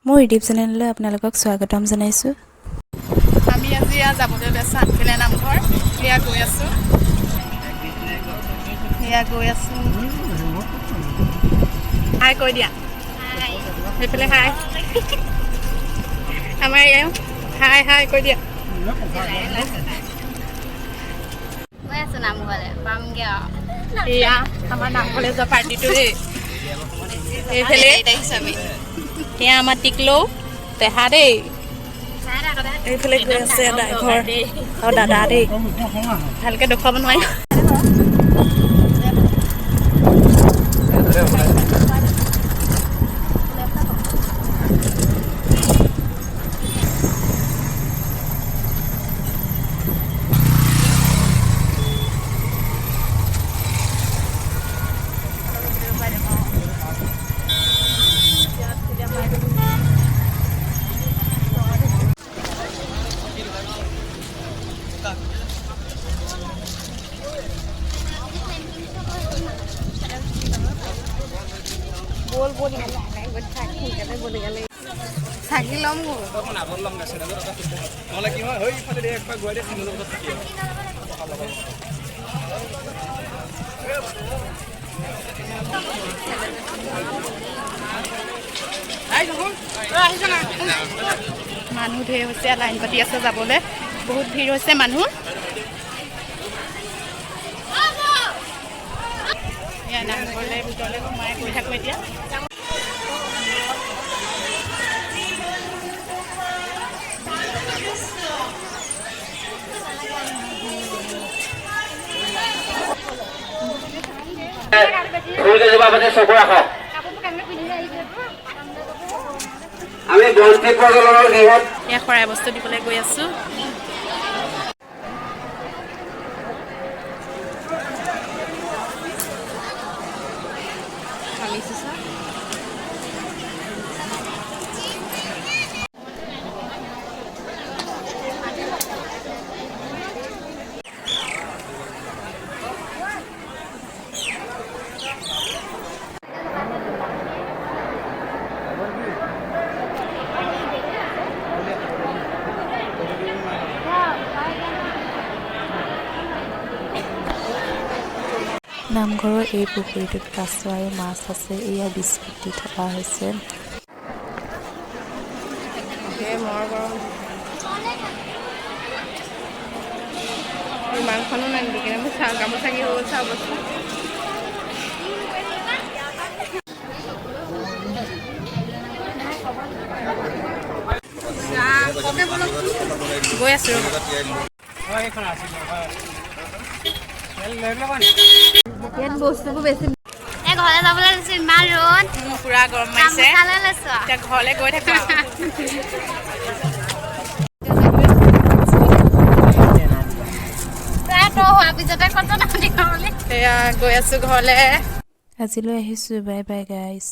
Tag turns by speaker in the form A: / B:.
A: মোৰ ইউটিউব চেনেললৈ আপোনালোকক স্বাগতম জনাইছোঁ।
B: আমি আজি যাবলৈ ওলাইছোঁ আঠখেলীয়া নামঘৰ। সেয়া গৈ আছোঁ। হাই কৈ দিয়া। সেইফালে হাই। আমাৰ এওঁ হাই হাই কৈ দিয়া।
C: গৈ আছোঁ নামঘৰলৈ পামগৈ আৰু।
B: এয়া আমাৰ নামঘৰলৈ যোৱা পাৰ্টিটো দেই। এইফালে এয়া আমাৰ টিকলৌ পেহা দেই। এইফালে গৈ আছে ড্ৰাইভৰ আৰু দাদা দেই। ভালকৈ দেখুৱাব নোৱাৰি। চাকি ল'ম
D: নহ'লে কি হয় ইফালে একবাৰ গৈ দিয়ে চিনেমা বজাত থাকি
B: মানুহ ধেৰ হৈছে, লাইন পাতি আছে যাবলৈ। বহুত ভিৰ হৈছে মানুহ। এয়া নামঘৰলৈ ভিতৰলৈ সোমাই গৈ থাকোঁ এতিয়া।
D: আমি বন্তি প্ৰজ্বলনৰ গৃহত
B: এয়া শৰাই বস্তু দিবলৈ গৈ আছোঁ।
A: নামঘৰৰ এই পুখুৰীটোত কাছ আৰু মাছ আছে। এয়া বিস্কুট দি থকা হৈছে।
B: ইমানখনো নাই নেকি? মোৰ গামোচাগি হৈ গ'ল চাওঁ বস্তু। গৈ আছোঁ
C: বস্তুবোৰ বেছি ঘৰলৈ যাবলৈ লৈছোঁ। ইমান ৰ'দ,
B: পুৰা গৰম মাৰিছে।
C: গামোচালৈ লৈছোঁ আৰু।
B: এতিয়া ঘৰলৈ গৈ থাকোঁ।
C: হোৱাৰ পিছতে কত নাম বুলি
B: এয়া গৈ আছোঁ ঘৰলৈ।
A: আজিলৈ আহিছোঁ। Bye bye guys.